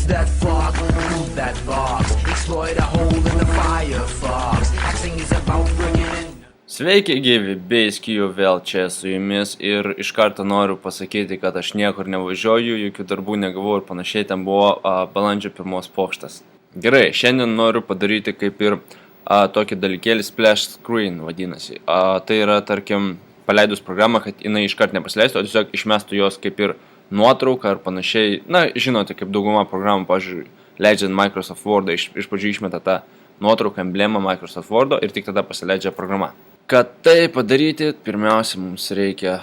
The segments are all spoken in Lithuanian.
Use that fog, move that box, exploit a hole in the Firefox. Hacking is about bringing in. Sveiki gyvi, Beiskyju vėl čia su jumis ir iš karto noriu pasakyti, kad aš niekur nevažiuoju, jokių darbų negavau ir panašiai, ten buvo balandžio 1 pokštas. Gerai, šiandien noriu padaryti kaip ir tokį dalykėlį splash screen vadinasi. Tai yra, tarkim, paleidus programą, kad jinai iškart nepasileistų, o tiesiog išmestų jos kaip ir nuotrauką ar panašiai. Na, žinote, kaip dauguma programų, pavyzdžiui, leidžiant Microsoft Word, iš pradžių išmeta tą nuotrauką, emblemą Microsoft Word ir tik tada pasileidžia programa. Kad tai padaryti, pirmiausia, mums reikia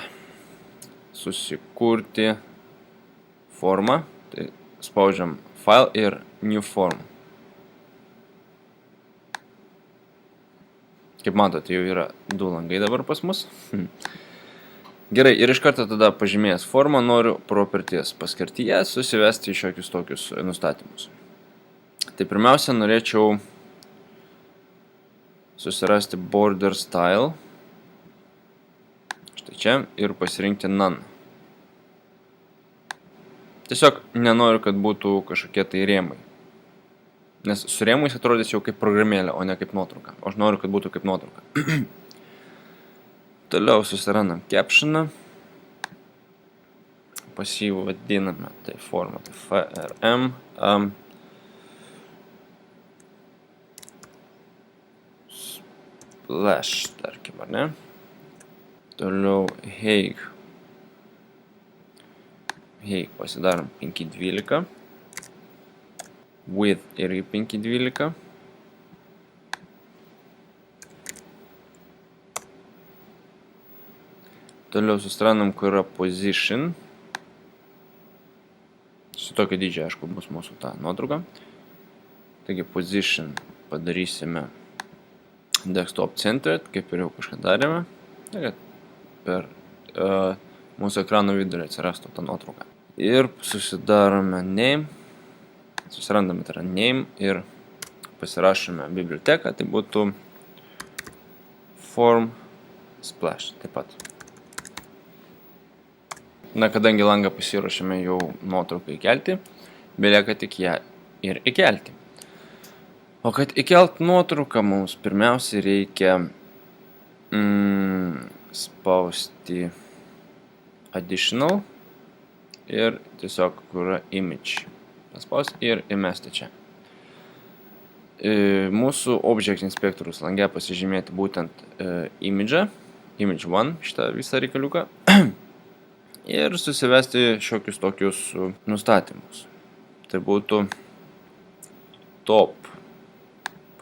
susikurti formą. Tai spaudžiam File ir New Form. Kaip matote, jau yra 2 langai dabar pas mus. Gerai, ir iš karto tada pažymėjęs formą noriu properties paskirtyje susivesti šiokius tokius nustatymus. Tai pirmiausia, norėčiau susirasti border style. Štai čia ir pasirinkti none. Tiesiog nenoriu, kad būtų kažkokie tai rėmai. Nes su rėmais atrodys jau kaip programėlė, o ne kaip nuotrauka. Aš noriu, kad būtų kaip nuotrauka. Toliau susirandam captioną. Pas jį vadiname tai formą, tai frm. Splash, tarkim, ar ne? Toliau Haig. Haig pasidarom 512. Width irgi 512. Toliau susirandam, kur yra position. Su tokio dydžio, aišku, bus mūsų ta nuotrauka. Taigi position padarysime desktop centered, kaip ir jau kažką darėme. Taigi per mūsų ekrano vidurį atsirastų ta nuotrauka. Ir susidarome name. Susirandame, tai yra name ir pasirašome biblioteką, tai būtų form splash taip pat. Na, kadangi langą pasiruošėme jau nuotrauką įkelti, belieka tik ją ir įkelti. O kad įkelt nuotrauką mums pirmiausia reikia spausti additional ir tiesiog kur image. Paspausti ir įmesti čia. Mūsų Object Inspectorius lange pasižymėti būtent image 1, šitą visą reikaliuką. Ir susivesti šiokius tokius nustatymus. Tai būtų top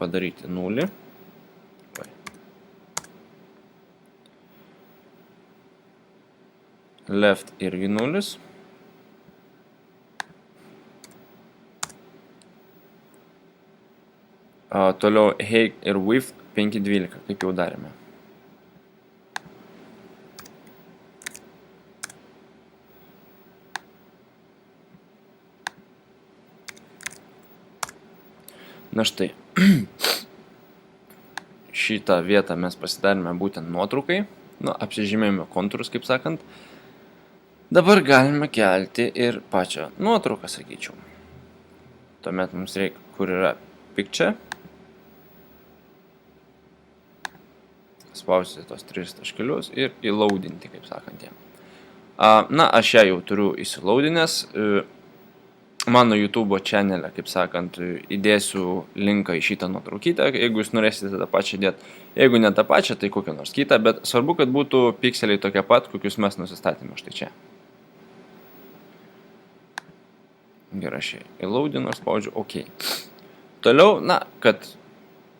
padaryti 0. Left irgi 0. Toliau height ir width 512, kaip jau darėme. Na štai, šitą vietą mes pasidarėme būtent nuotraukai, apsižymėjome kontūrus, kaip sakant. Dabar galime kelti ir pačią nuotrauką, sakyčiau. Tuomet mums reikia, kur yra picture. Spausite tos 3 taškelius ir įlaudinti, kaip sakant, ją. Na, aš ją jau turiu įsilaudinęs. Mano YouTube channel'e, kaip sakant, įdėsiu linką į šitą nuotraukytę, jeigu jūs norėsite tą pačią dėti. Jeigu ne tą pačią, tai kokią nors kitą, bet svarbu, kad būtų pikseliai tokie pat, kokius mes nusistatėme štai čia. Gerai, aš įlaudinu, spaudžiu OK. Toliau, na, kad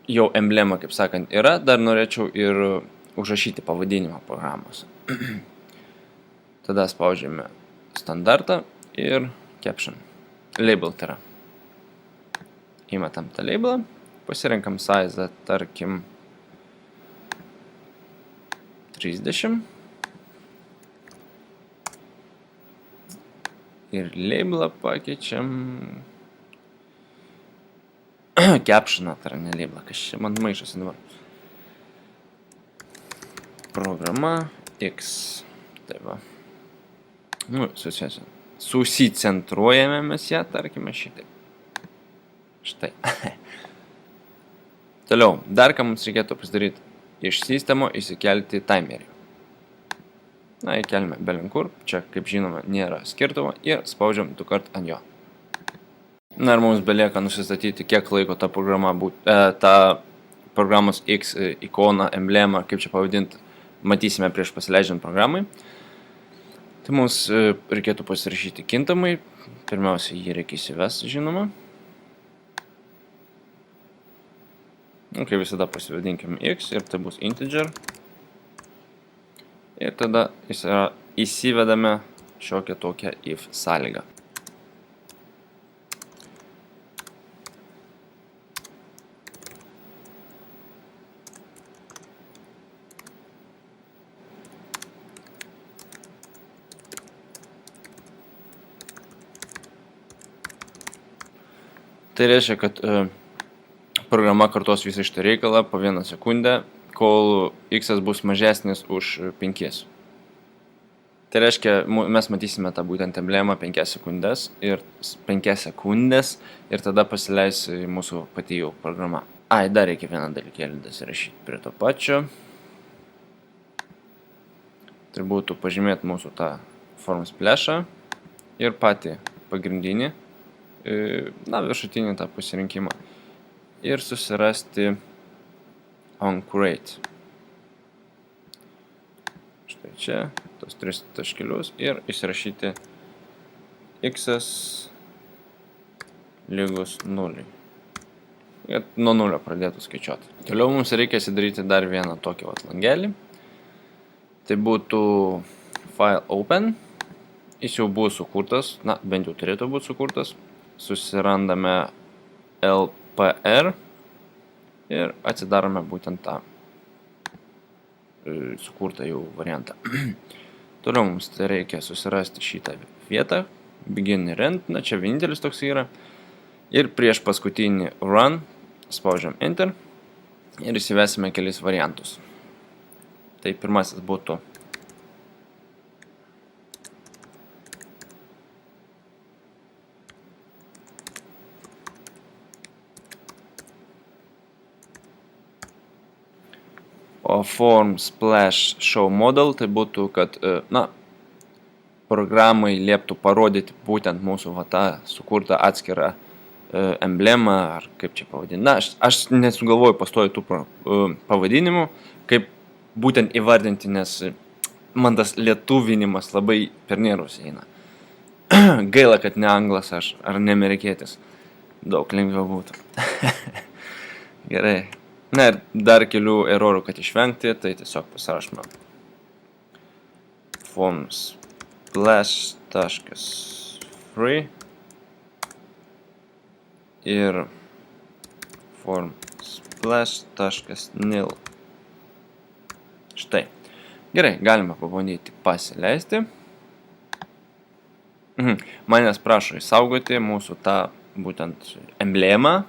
jau emblema, kaip sakant, yra, dar norėčiau ir užrašyti pavadinimą programos. Tada spaudžiame standartą ir caption. Label tai yra. Įmetam tą labelą, pasirenkam size, tarkim, 30. Ir labelą pakeičiam captioną, tai yra ne labelą, kas čia man maišosi dabar. Programa X. Tai va. Susėsiu susicentruojame mes ją, tarkime šitaip. Štai. Toliau, dar ką mums reikėtų pasidaryti. Iš sistemo įsikelti timerį. Na, įkelime belinkur. Čia, kaip žinoma, nėra skirtumo. Ir spaudžiam 2 kart ant jo. Na, ir mums belieka nusistatyti, kiek laiko ta programa ta programos X ikona, emblema, kaip čia pavadinti, matysime prieš pasileidžiant programai. Tai mums reikėtų pasirašyti kintamai. Pirmiausia, jį reikia įsivesti, žinoma. Kaip visada pasivadinkime X ir tai bus integer. Ir tada įsivedame šiokią tokią if sąlygą. Tai reiškia, kad programa kartos visą šitą reikalą po 1 sekundę, kol x bus mažesnis už 5. Tai reiškia, mes matysime tą būtent emblemą 5 sekundės ir tada pasileis mūsų pati jau programa. Dar reikia vieną dalykėlį dasirašyti prie to pačio. Tai būtų pažymėti mūsų tą form splashą ir patį pagrindinį, viršutinį tą pasirinkimą. Ir susirasti onCreate. Štai čia, tos 3 taškelius ir įsirašyti x lygus 0. Ir nuo 0 pradėtų skaičiuoti. Toliau mums reikia įsidaryti dar vieną tokį langelį. Tai būtų file open. Jis jau buvo sukurtas, bent jau turėtų būti sukurtas. Susirandame LPR ir atsidarome būtent tą sukurtą jau variantą. Toliau mums tai reikia susirasti šitą vietą, begin ir end, čia vienintelis toks yra. Ir prieš paskutinį run spaudžiam enter ir įsivesime kelis variantus. Tai pirmasis būtų form splash show model, tai būtų, kad programai lieptų parodyti būtent mūsų tą sukurtą atskirą emblemą, ar kaip čia pavadinti. Aš nesugalvoju pastoju tų pavadinimų, kaip būtent įvardinti, nes man tas lietuvinimas labai per nervus eina. Gaila, kad ne anglas aš, ar ne amerikietis. Daug lengviau būtų. Gerai. Na ir dar kelių erorų, kad išvengti, tai tiesiog pasirašome form splash.free ir form splash.nil. Štai. Gerai, galima pabandyti pasileisti. Manęs prašo įsaugoti mūsų tą būtent emblemą.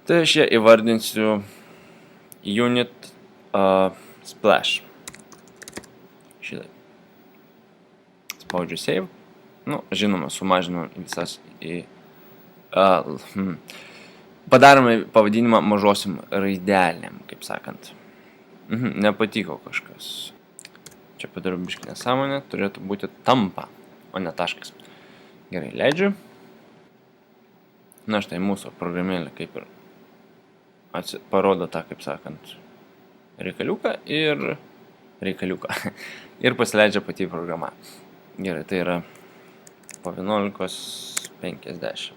Tai aš ją įvardinsiu unit splash. Šitai. Spaudžiu save. Žinoma, sumažinam visas padarome pavadinimą mažosiam raidelėm, kaip sakant. Nepatiko kažkas. Čia padariau biškį nesąmonę, turėtų būti tampa, o ne taškas. Gerai, leidžiu. Na štai mūsų programėlė kaip ir parodo tą, kaip sakant, reikaliuką ir pasileidžia pati programa. Gerai, tai yra po 11:50.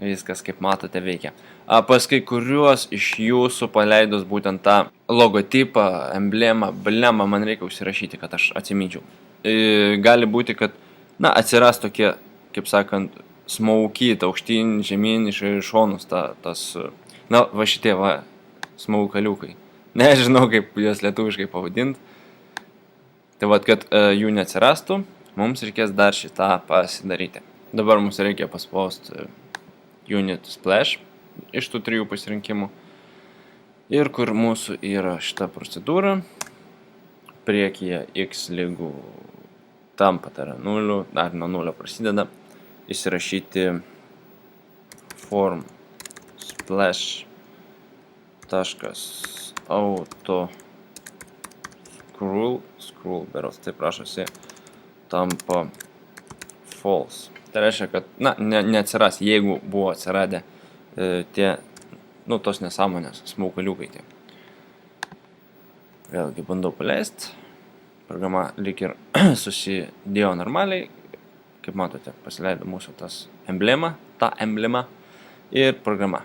Viskas, kaip matote, veikia. Pas kai kuriuos iš jūsų paleidus būtent tą logotipą, emblemą, man reikia užsirašyti, kad aš atsiminčiau. Gali būti, kad, atsiras tokie, kaip sakant, smaukyt, aukštyn, žemyn, iš šonus, va šitie, smaukaliukai. Nežinau, kaip juos lietuviškai pavadinti. Tai kad jų neatsirastų, mums reikės dar šitą pasidaryti. Dabar mums reikia paspausti unit splash iš tų 3 pasirinkimų. Ir kur mūsų yra šita procedūra, priekyje x lygų tampa, tai yra 0, dar nuo 0 prasideda, įsirašyti form splash .auto scroll berods, taip rašosi, tampa false. Tai reiškia, kad, neatsiras, jeigu buvo atsiradę tie, tos nesąmonės, smaukaliukai tie. Vėlgi bandau paleisti. Programa lyg ir susidėjo normaliai. Kaip matote, pasileido mūsų ta emblema ir programa.